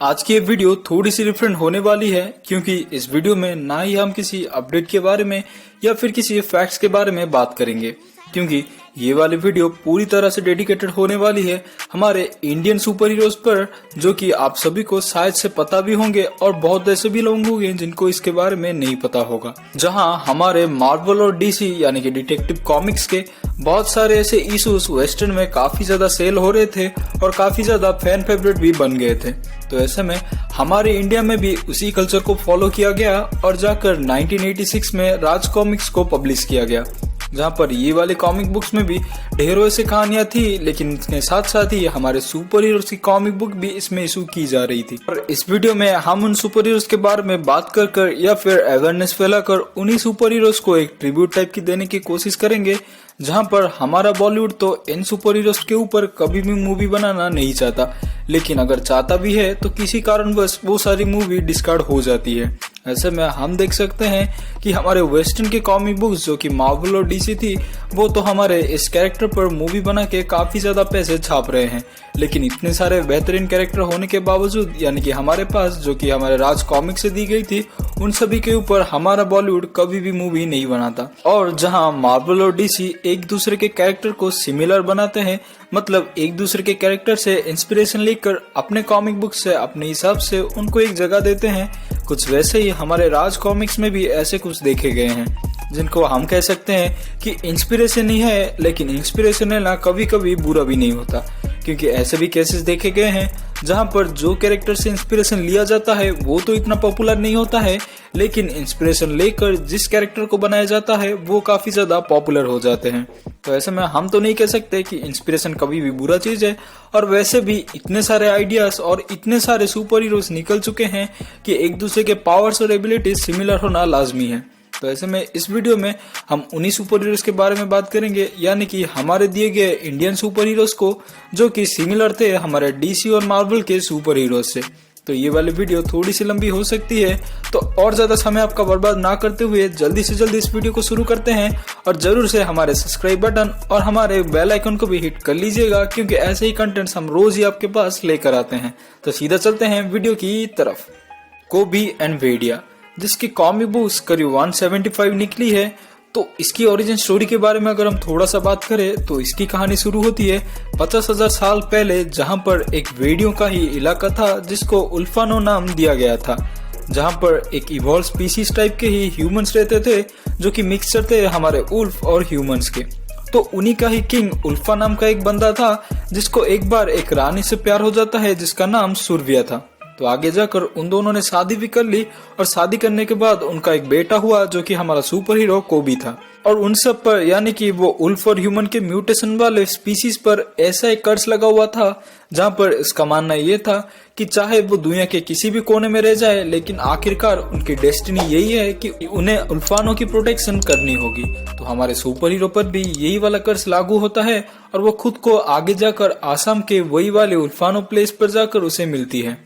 आज की ये वीडियो थोड़ी सी डिफरेंट होने वाली है क्योंकि इस वीडियो में ना ही हम किसी अपडेट के बारे में या फिर किसी फैक्ट्स के बारे में बात करेंगे, क्योंकि ये वाली वीडियो पूरी तरह से डेडिकेटेड होने वाली है हमारे इंडियन सुपर हीरोज पर, जो कि आप सभी को शायद से पता भी होंगे और बहुत ऐसे भी लोग होंगे जिनको इसके बारे में नहीं पता होगा। जहां हमारे मार्वल और डीसी यानी कि डिटेक्टिव कॉमिक्स के बहुत सारे ऐसे इशूज वेस्टर्न में काफी ज्यादा सेल हो रहे थे और काफी ज्यादा फैन फेवरेट भी बन गए थे। तो ऐसे में हमारे इंडिया में भी उसी कल्चर को फॉलो किया गया और जाकर 1986 में राज कॉमिक्स को पब्लिश किया गया, जहां पर ये वाले कॉमिक बुक्स में भी ढेरों ऐसी कहानियां थी, लेकिन इसके साथ साथ ही हमारे सुपर हीरोज की कॉमिक बुक भी इसमें इशू की जा रही थी। और इस वीडियो में हम उन सुपर हीरोज के बारे में बात कर या फिर अवेयरनेस फैलाकर उन्हीं सुपर हीरोज को एक ट्रिब्यूट टाइप की देने की कोशिश करेंगे, जहां पर हमारा बॉलीवुड तो इन सुपर हीरोज के ऊपर कभी भी मूवी बनाना नहीं चाहता, लेकिन अगर चाहता भी है तो किसी कारणवश वो सारी मूवी डिस्कार्ड हो जाती है। ऐसे में हम देख सकते हैं कि हमारे वेस्टर्न के कॉमिक बुक्स जो कि मार्वल और डीसी थी, वो तो हमारे इस कैरेक्टर पर मूवी बना के काफी ज्यादा पैसे छाप रहे हैं, लेकिन इतने सारे बेहतरीन कैरेक्टर होने के बावजूद यानी कि हमारे पास जो कि हमारे राज कॉमिक से दी गई थी, उन सभी के ऊपर हमारा बॉलीवुड कभी भी मूवी नहीं बनाता। और जहां मार्वल और डीसी एक दूसरे के कैरेक्टर को सिमिलर बनाते हैं, मतलब एक दूसरे के कैरेक्टर से इंस्पिरेशन लेकर अपने कॉमिक बुक से अपने हिसाब से उनको एक जगह देते हैं, कुछ वैसे ही हमारे राज कॉमिक्स में भी ऐसे कुछ देखे गए हैं, जिनको हम कह सकते हैं कि इंस्पिरेशन ही है, लेकिन इंस्पिरेशन लेना कभी कभी बुरा भी नहीं होता, क्योंकि ऐसे भी केसेस देखे गए हैं जहां पर जो कैरेक्टर से इंस्पिरेशन लिया जाता है वो तो इतना पॉपुलर नहीं होता है, लेकिन इंस्पिरेशन लेकर जिस कैरेक्टर को बनाया जाता है वो काफी ज्यादा पॉपुलर हो जाते हैं। तो ऐसे में हम तो नहीं कह सकते कि इंस्पिरेशन कभी भी बुरा चीज है, और वैसे भी इतने सारे आइडियाज और इतने सारे सुपर हीरोज निकल चुके हैं कि एक दूसरे के पावर्स और एबिलिटीज सिमिलर होना लाजमी है। तो ऐसे में इस वीडियो में हम उन्हीं सुपर हीरोज के बारे में बात करेंगे, यानी कि हमारे दिए गए इंडियन सुपर हीरोज को, जो कि सिमिलर थे हमारे डीसी और मार्वल के सुपर हीरोज से। तो ये वाली वीडियो थोड़ी सी लंबी हो सकती है, तो और ज्यादा समय आपका बर्बाद ना करते हुए जल्दी से जल्दी इस वीडियो को शुरू करते हैं, और जरूर से हमारे सब्सक्राइब बटन और हमारे बेल आइकन को भी हिट कर लीजिएगा, क्योंकि ऐसे ही कंटेंट्स हम रोज ही आपके पास लेकर आते हैं। तो सीधा चलते हैं वीडियो की तरफ। कोबी एंड वेडिया, जिसकी कॉमिक बुक्स करीब 175 निकली है, तो इसकी ओरिजिन स्टोरी के बारे में अगर हम थोड़ा सा बात करें तो इसकी कहानी शुरू होती है 50,000 साल पहले, जहां पर एक वेडियों का ही इलाका था जिसको उल्फानो नाम दिया गया था, जहां पर एक इवॉल्व स्पीसीज टाइप के ही ह्यूमंस रहते थे, जो कि मिक्सचर थे हमारे उल्फ और ह्यूमंस के। तो उन्हीं का ही किंग उल्फा नाम का एक बंदा था, जिसको एक बार एक रानी से प्यार हो जाता है जिसका नाम सुरविया था। तो आगे जाकर उन दोनों ने शादी भी कर ली, और शादी करने के बाद उनका एक बेटा हुआ जो कि हमारा सुपर हीरो कोबी था। और उन सब पर यानी कि वो उल्फ और ह्यूमन के म्यूटेशन वाले स्पीसीज पर ऐसा एक कर्स लगा हुआ था, जहां पर इसका मानना ये था कि चाहे वो दुनिया के किसी भी कोने में रह जाए, लेकिन आखिरकार उनकी डेस्टिनी यही है कि उन्हें उल्फानो की प्रोटेक्शन करनी होगी। तो हमारे सुपर हीरो पर भी यही वाला कर्स लागू होता है, और वो खुद को आगे जाकर आसाम के वही वाले उल्फानो प्लेस पर जाकर उसे मिलती है।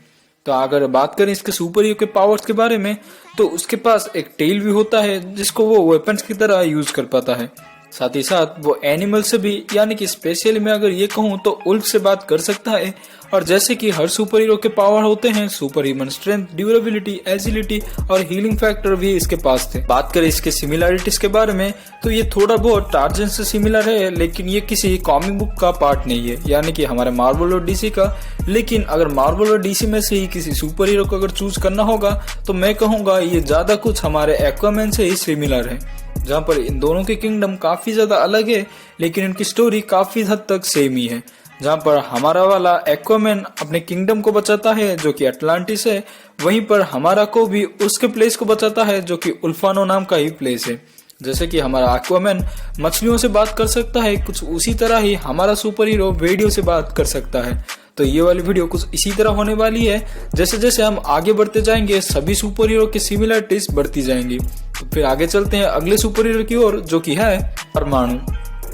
तो अगर बात करें इसके सुपर हीरो के पावर्स के बारे में, तो उसके पास एक टेल भी होता है जिसको वो वेपन्स की तरह यूज कर पाता है। साथ ही साथ वो एनिमल से भी, यानी कि स्पेशली मैं अगर ये कहूँ तो उल्फ से बात कर सकता है। और जैसे कि हर सुपर हीरो के पावर होते हैं, super human strength, durability, agility और हीलिंग फैक्टर भी इसके पास थे। बात करें इसके सिमिलरिटीज के बारे में, तो ये थोड़ा बहुत टार्जन से सिमिलर है, लेकिन ये किसी कॉमिक बुक का पार्ट नहीं है, यानी कि हमारे मार्वल और डीसी का। लेकिन अगर मार्वल और डीसी में से ही किसी सुपर हीरो को अगर चूज करना होगा, तो मैं कहूंगा ये ज्यादा कुछ हमारे एक्वामैन से ही सिमिलर है, जहां पर इन दोनों के किंगडम काफी ज्यादा अलग है, लेकिन इनकी स्टोरी काफी हद तक सेम ही है। जहां पर हमारा वाला एक्वामैन अपने किंगडम को बचाता है जो कि अटलांटिस है, वहीं पर हमारा को भी उसके प्लेस को बचाता है जो कि उल्फानो नाम का ही प्लेस है। जैसे कि हमारा एक्वामैन मछलियों से बात कर सकता है, कुछ उसी तरह ही हमारा सुपर हीरो वेडियो से बात कर सकता है। तो ये वाली वीडियो कुछ इसी तरह होने वाली है। जैसे जैसे हम आगे बढ़ते जाएंगे सभी सुपर हीरो की सिमिलरिटीज बढ़ती जाएंगी। तो फिर आगे चलते हैं अगले सुपर हीरो की ओर, जो कि है परमाणु,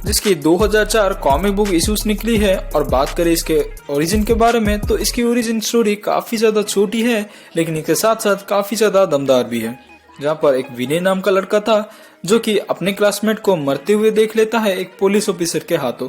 जिसकी 2004 कॉमिक बुक इश्यूज निकली है। और बात करें इसके ओरिजिन के बारे में, तो इसकी ओरिजिन स्टोरी काफी ज्यादा छोटी है, लेकिन इसके साथ साथ काफी ज्यादा दमदार भी है। जहाँ पर एक विनय नाम का लड़का था, जो कि अपने क्लासमेट को मरते हुए देख लेता है एक पुलिस ऑफिसर के हाथों।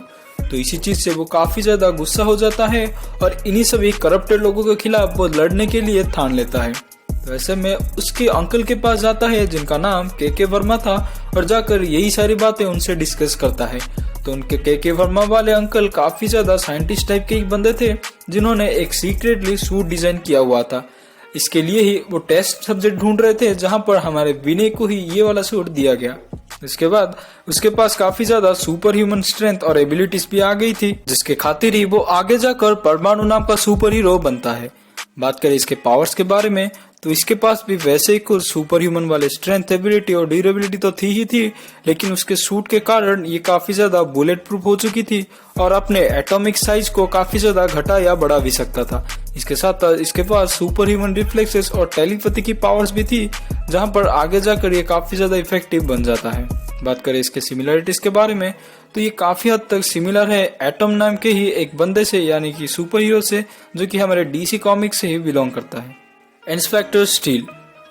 तो इसी चीज से वो काफी ज्यादा गुस्सा हो जाता है और इन्हीं सभी करप्टेड लोगों के खिलाफ वो लड़ने के लिए ठान लेता है। तो ऐसे में उसके अंकल के पास जाता है जिनका नाम के वर्मा था और जाकर यही सारी बातें उनसे डिस्कस करता है। तो उनके के वर्मा वाले अंकल काफी ज्यादा साइंटिस्ट टाइप के एक बंदे थे जिन्होंने एक सीक्रेटली सूट डिजाइन किया हुआ था। इसके लिए ही वो टेस्ट सब्जेक्ट ढूंढ रहे थे जहां पर हमारे विनय को ही ये वाला सूट दिया गया। इसके बाद उसके पास काफी ज्यादा सुपर ह्यूमन स्ट्रेंथ और एबिलिटीज भी आ गई थी, जिसके खातिर ही वो आगे जाकर परमाणु नाम का सुपर हीरो बनता है। बात करें इसके पावर्स के बारे में तो इसके पास भी वैसे ही कुछ सुपर ह्यूमन वाले स्ट्रेंथ, एबिलिटी और ड्यूरेबिलिटी तो थी ही थी, लेकिन उसके सूट के कारण ये काफी ज्यादा बुलेट प्रूफ हो चुकी थी और अपने एटॉमिक साइज को काफी ज्यादा घटा या बढ़ा भी सकता था। इसके साथ इसके पास सुपर ह्यूमन रिफ्लेक्सेस और टेलीपैथी की पावर्स भी थी, जहां पर आगे जाकर ये काफी ज्यादा इफेक्टिव बन जाता है। बात करें इसके सिमिलरिटीज के बारे में तो ये काफी हद तक सिमिलर है एटम नाम के ही एक बंदे से, यानी कि सुपर हीरो से, जो कि हमारे डीसी कॉमिक्स से ही बिलोंग करता है। इंस्पेक्टर स्टील,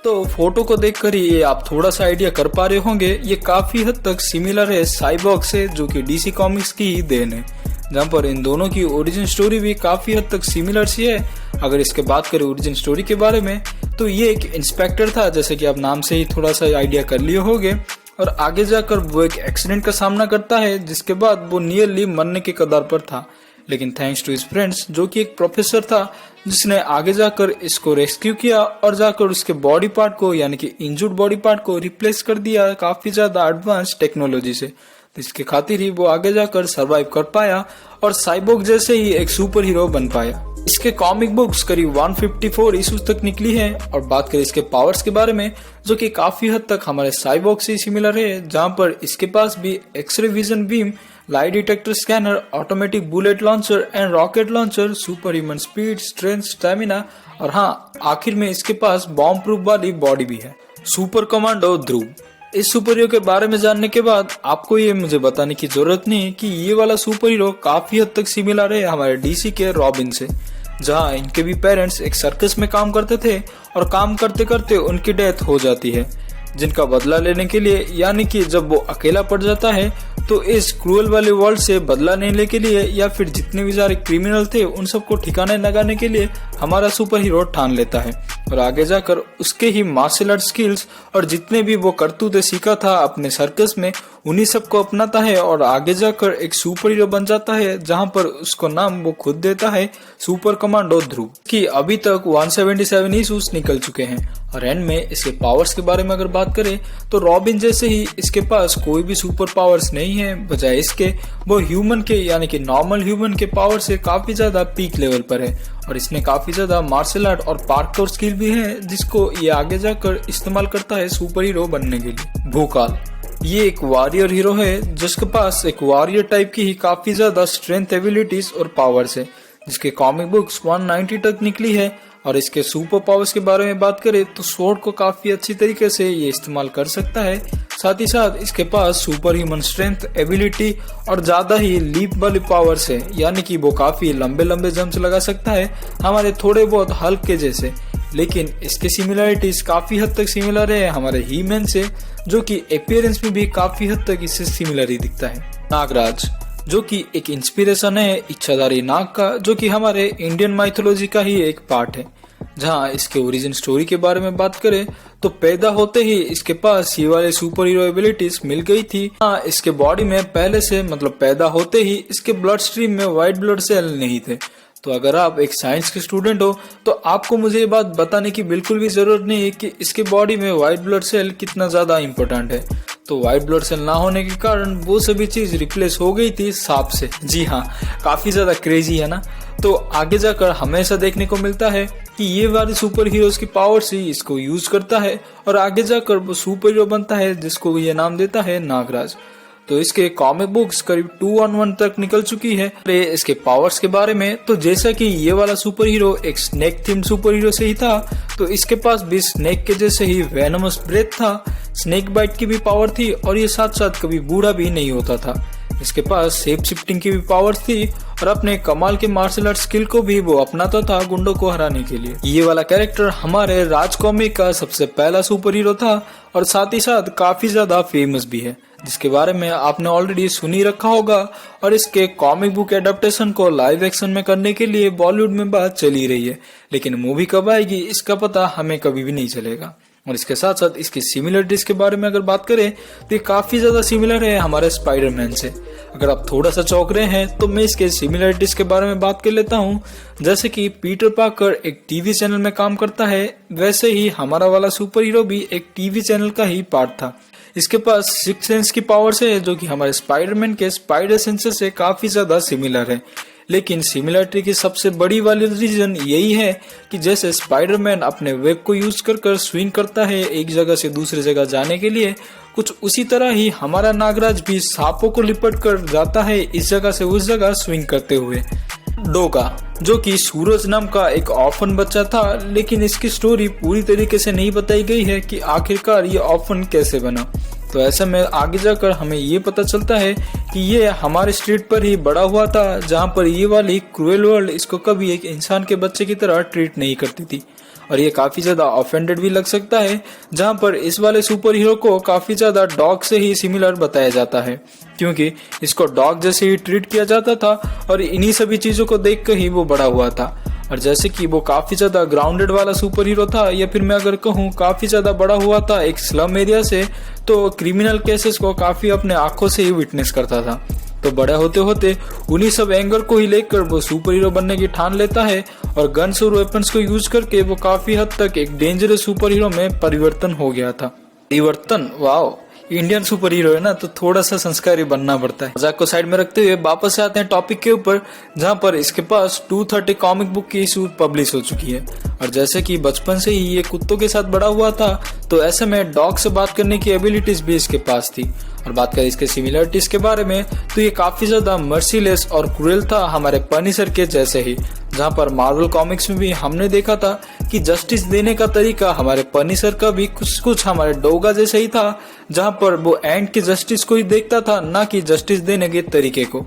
तो फोटो को देखकर ही ये आप थोड़ा सा आइडिया कर पा रहे होंगे, ये काफी हद तक सिमिलर है साइबॉर्ग से, जो कि डीसी कॉमिक्स की ही देन है, जहाँ पर इन दोनों की ओरिजिन स्टोरी भी काफी हद तक सिमिलर सी है। अगर इसके बात करें ओरिजिन स्टोरी के बारे में तो ये एक इंस्पेक्टर था, जैसे कि आप नाम से ही थोड़ा सा आइडिया कर लिए होंगे, और आगे जाकर वो एक एक्सीडेंट का सामना करता है जिसके बाद वो नियरली मरने के कगार पर था। लेकिन थैंक्स टू हिज फ्रेंड्स, जो कि एक प्रोफेसर था, जिसने आगे जाकर इसको रेस्क्यू किया और जाकर उसके बॉडी पार्ट को, यानी कि इंजर्ड बॉडी पार्ट को रिप्लेस कर दिया काफी ज्यादा एडवांस टेक्नोलॉजी से। तो इसके खातिर ही वो आगे जाकर सरवाइव कर पाया और साइबोर्ग जैसे ही एक सुपर हीरो बन पाया। इसके कॉमिक बुक्स करीब 154 इश्यूज तक निकली है। और बात करें इसके पावर्स के बारे में, जो कि काफी हद तक हमारे साइबोर्ग से सिमिलर है, जहां पर इसके पास भी x-ray vision beam, light detector scanner, automatic bullet launcher and rocket launcher, super human speed, strength, stamina और हाँ, आखिर में इसके पास बॉम्ब प्रूफ वाली बॉडी भी है। सुपर कमांडो ध्रुव, इस सुपर हीरो के बारे में जानने के बाद आपको ये मुझे बताने की जरूरत नहीं कि ये वाला सुपर हीरो काफी हद तक सिमिलर है हमारे डीसी के रॉबिन से, जहां इनके भी पेरेंट्स एक सर्कस में काम करते थे और काम करते करते उनकी डेथ हो जाती है, जिनका बदला लेने के लिए, यानी कि जब वो अकेला पड़ जाता है तो इस क्रूअल वाले वर्ल्ड से बदला लेने के लिए या फिर जितने भी सारे क्रिमिनल थे उन सबको ठिकाने लगाने के लिए हमारा सुपर हीरो ठान लेता है और आगे जाकर उसके ही मार्शल आर्ट स्किल्स और जितने भी वो करतूतें सीखा था अपने सर्कस में उन्हीं सबको अपनाता है और आगे जाकर एक सुपर हीरो बन जाता है, जहां पर उसको नाम वो खुद देता है सुपर कमांडो ध्रुव। कि अभी तक 177 इशूज निकल चुके हैं और एंड में इसके पावर्स के बारे में अगर बात करें तो रॉबिन जैसे ही इसके पास कोई भी सुपर पावर्स नहीं है, बजाय इसके वो ह्यूमन के, यानी कि नॉर्मल ह्यूमन के पावर से काफी ज्यादा पीक लेवल पर है और इसने काफी ज्यादा मार्शल आर्ट और पार्कोर स्किल भी है, जिसको ये आगे जाकर इस्तेमाल करता है सुपर हीरो बनने के लिए। भूकाल, ये एक वॉरियर हीरो है जिसके पास एक वॉरियर टाइप की ही काफी ज्यादा स्ट्रेंथ, एबिलिटीज और पावर्स है, जिसके कॉमिक बुक्स 190 तक निकली है। और इसके सुपर पावर्स के बारे में बात करें तो स्वॉर्ड को काफी अच्छी तरीके से ये इस्तेमाल कर सकता है, साथ ही साथ इसके पास सुपर ह्यूमन स्ट्रेंथ, एबिलिटी और ज्यादा ही लीप वाली पावर्स है, यानी कि वो काफी लंबे लंबे जंप्स लगा सकता है हमारे थोड़े बहुत हल्क के जैसे। लेकिन इसके सिमिलरिटीज काफी हद तक सिमिलर है हमारे ही मैन से, जो कि अपीयरेंस में भी काफी हद तक इससे सिमिलर ही दिखता है। नागराज, जो कि एक इंस्पिरेशन है इच्छाधारी नाग का, जो कि हमारे इंडियन माइथोलॉजी का ही एक पार्ट है। जहां इसके ओरिजिन स्टोरी के बारे में बात करें तो पैदा होते ही इसके पास ये वाले सुपर हीरो एबिलिटीज मिल गई थी। हाँ, इसके बॉडी में पहले से, मतलब पैदा होते ही इसके ब्लड स्ट्रीम में व्हाइट ब्लड सेल नहीं थे। तो अगर आप एक साइंस के स्टूडेंट हो तो आपको मुझे ये बात बताने की बिल्कुल भी जरूरत नहीं है कि इसके बॉडी में व्हाइट ब्लड सेल कितना ज्यादा इंपॉर्टेंट है। तो व्हाइट ब्लड सेल ना होने के कारण वो सभी चीज रिप्लेस हो गई थी सांप से। जी हाँ, काफी ज्यादा क्रेजी है ना। तो आगे जाकर हमेशा देखने को मिलता है कि ये वाले सुपर हीरोज की पावर से इसको यूज करता है और आगे जाकर वो सुपर हीरो बनता है, जिसको ये नाम देता है नागराज। तो इसके कॉमिक बुक्स करीब 211 तक निकल चुकी है। इसके पावर्स के बारे में तो जैसा कि ये वाला सुपर हीरो एक स्नेक थीम सुपर हीरो से ही था, तो इसके पास भी स्नेक के जैसे ही वेनमस ब्रेथ था, स्नेक बाइट की भी पावर थी और ये साथ साथ कभी बूढ़ा भी नहीं होता था। इसके पास शेप शिफ्टिंग की भी पावर थी और अपने कमाल के मार्शल आर्ट स्किल को भी वो अपनाता था गुंडों को हराने के लिए। ये वाला कैरेक्टर हमारे राज कॉमिक का सबसे पहला सुपर हीरो था और साथ ही साथ काफी ज्यादा फेमस भी है, जिसके बारे में आपने ऑलरेडी सुन ही रखा होगा, और इसके कॉमिक बुक एडेप्टेशन को लाइव एक्शन में करने के लिए बॉलीवुड में बात चली रही है, लेकिन मूवी कब आएगी इसका पता हमें कभी भी नहीं चलेगा। और इसके साथ साथ इसकी सिमिलरिटीज के बारे में अगर बात करें तो ये काफी ज्यादा सिमिलर है हमारे स्पाइडरमैन से। अगर आप थोड़ा सा चौंक रहे हैं तो मैं इसके सिमिलरिटीज के बारे में बात कर लेता हूँ। जैसे कि पीटर पार्कर एक टीवी चैनल में काम करता है, वैसे ही हमारा वाला सुपर हीरो भी एक टीवी चैनल का ही पार्ट था। इसके पास सिक्स सेंस की पावर्स है जो कि हमारे स्पाइडरमैन के स्पाइडर सेंसेस से काफी ज्यादा सिमिलर है। लेकिन सिमिलरिटी की सबसे बड़ी वाली रीजन यही है कि जैसे स्पाइडरमैन अपने वेब को यूज कर स्विंग करता है एक जगह से दूसरी जगह जाने के लिए, कुछ उसी तरह ही हमारा नागराज भी सांपों को लिपट कर जाता है इस जगह से उस जगह स्विंग करते हुए। डोगा जो कि सूरज नाम का एक ऑर्फन बच्चा था, लेकिन इसकी स्टोरी पूरी तरीके से नहीं बताई गई है कि आखिरकार ये ऑर्फन कैसे बना। तो ऐसे में आगे जाकर हमें ये पता चलता है कि ये हमारे स्ट्रीट पर ही बड़ा हुआ था, जहाँ पर ये वाली क्रूएल वर्ल्ड इसको कभी एक इंसान के बच्चे की तरह ट्रीट नहीं करती थी। और ये काफी ज्यादा ऑफेंडेड भी लग सकता है, जहाँ पर इस वाले सुपर हीरो को काफी ज्यादा डॉग से ही सिमिलर बताया जाता है, क्योंकि इसको डॉग जैसे ही ट्रीट किया जाता था और इन्हीं सभी चीजों को देख कर ही वो बड़ा हुआ था। और जैसे कि वो काफी ज्यादा ग्राउंडेड वाला सुपर हीरो था, या फिर मैं अगर कहूँ काफी ज्यादा बड़ा हुआ था एक स्लम एरिया से, तो क्रिमिनल केसेस को काफी अपने आंखों से ही विटनेस करता था। तो बड़ा होते होते उन्हीं सब एंगर को ही लेकर वो सुपर हीरो बनने की ठान लेता है, और गन्स और वेपन्स को यूज करके वो काफी हद तक एक डेंजरस सुपर हीरो में परिवर्तन हो गया था। परिवर्तन, वाओ, इंडियन सुपर हीरो है ना, तो थोड़ा सा संस्कारी बनना पड़ता है। मजाक को साइड में रखते हुए वापस से आते हैं टॉपिक के ऊपर, जहाँ पर इसके पास 230 कॉमिक बुक की इशू पब्लिश हो चुकी है। और जैसे कि बचपन से ही ये कुत्तों के साथ बड़ा हुआ था, तो ऐसे में डॉग से बात करने की एबिलिटीज भी इसके पास थी। और बात करें इसके सिमिलरिटीज के बारे में, तो ये काफी ज्यादा मर्सीलेस और क्रूएल था हमारे पनिशर के जैसे ही, जहाँ पर मार्वल कॉमिक्स में भी हमने देखा था कि जस्टिस देने का तरीका हमारे पनिशर का भी कुछ हमारे डोगा जैसे ही था, जहाँ पर वो एंड के जस्टिस को ही देखता था, ना कि जस्टिस देने के तरीके को।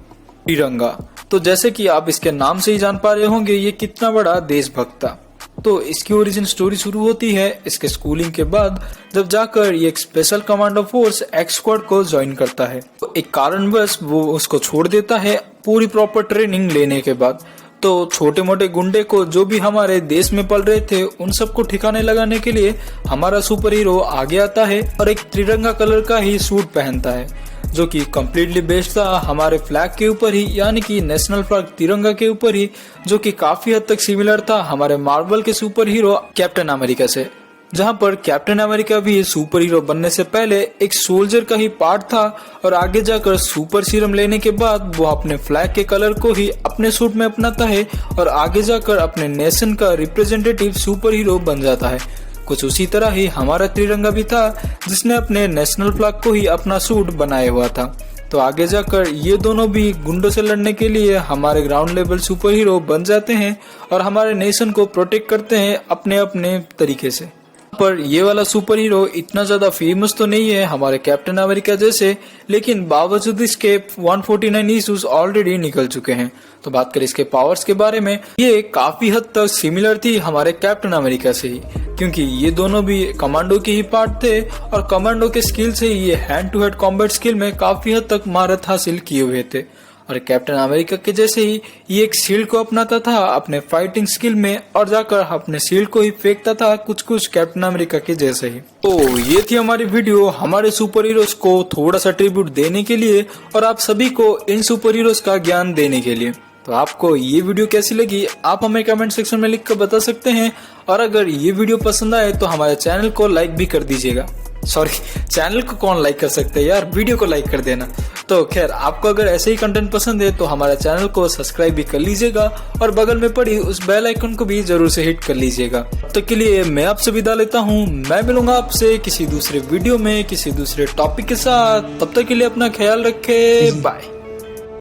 तिरंगा, तो जैसे कि आप इसके नाम से ही जान पा रहे होंगे ये कितना बड़ा देशभक्त था। तो इसकी ओरिजिन स्टोरी शुरू होती है इसके स्कूलिंग के बाद, जब जाकर ये एक special commando force x squad को ज्वाइन करता है। तो एक कारणवश वो उसको छोड़ देता है पूरी प्रॉपर ट्रेनिंग लेने के बाद। तो छोटे मोटे गुंडे को जो भी हमारे देश में पल रहे थे उन सबको ठिकाने लगाने के लिए हमारा सुपर हीरो आगे आता है और एक तिरंगा कलर का ही सूट पहनता है, जो कि कम्प्लीटली बेस्ड था हमारे फ्लैग के ऊपर ही, यानी कि नेशनल फ्लैग तिरंगा के ऊपर ही, जो कि काफी हद तक सिमिलर था हमारे मार्वल के सुपर हीरो कैप्टन अमेरिका से। जहां पर कैप्टन अमेरिका भी सुपर हीरो बनने से पहले एक सोल्जर का ही पार्ट था, और आगे जाकर सुपर सीरम लेने के बाद वो अपने फ्लैग के कलर को ही अपने सूट में अपनाता है, और आगे जाकर अपने नेशन का रिप्रेजेंटेटिव सुपर हीरो बन जाता है। कुछ उसी तरह ही हमारा तिरंगा भी था, जिसने अपने नेशनल फ्लैग को ही अपना सूट बनाया हुआ था। तो आगे जाकर ये दोनों भी गुंडों से लड़ने के लिए हमारे ग्राउंड लेवल सुपर हीरो बन जाते हैं, और हमारे नेशन को प्रोटेक्ट करते हैं अपने अपने तरीके से। पर ये वाला सुपर हीरो इतना ज्यादा फेमस तो नहीं है हमारे कैप्टन अमेरिका जैसे, लेकिन बावजूद इसके 149 इश्यूज ऑलरेडी निकल चुके हैं। तो बात करें इसके पावर्स के बारे में, ये काफी हद तक सिमिलर थी हमारे कैप्टन अमेरिका से ही, क्योंकि ये दोनों भी कमांडो के ही पार्ट थे, और कमांडो के स्किल से ये hand to hand combat skill में काफी हद तक महारत हासिल किए हुए थे। और कैप्टन अमेरिका के जैसे ही ये एक शील्ड को अपनाता था अपने फाइटिंग स्किल में, और जाकर अपने शील्ड को ही फेंकता था कुछ कैप्टन अमेरिका के जैसे ही। तो ये थी हमारी वीडियो हमारे सुपर हीरोज को थोड़ा सा ट्रिब्यूट देने के लिए, और आप सभी को इन सुपर हीरोज का ज्ञान देने के लिए। तो आपको ये वीडियो कैसी लगी आप हमें कमेंट सेक्शन में लिखकर बता सकते हैं, और अगर ये वीडियो पसंद आए तो हमारे चैनल को लाइक भी कर दीजिएगा। सॉरी, चैनल को कौन लाइक कर सकते हैं यार, वीडियो को लाइक कर देना। तो खैर, आपको अगर ऐसे ही कंटेंट पसंद है तो हमारे चैनल को सब्सक्राइब भी कर लीजिएगा, और बगल में पड़ी उस बेल आइकन को भी जरूर से हिट कर लीजिएगा। तब तक के लिए मैं आपसे विदा लेता हूँ। मैं मिलूंगा आपसे किसी दूसरे वीडियो में किसी दूसरे टॉपिक के साथ। तब तक के लिए अपना ख्याल रखें, बाय।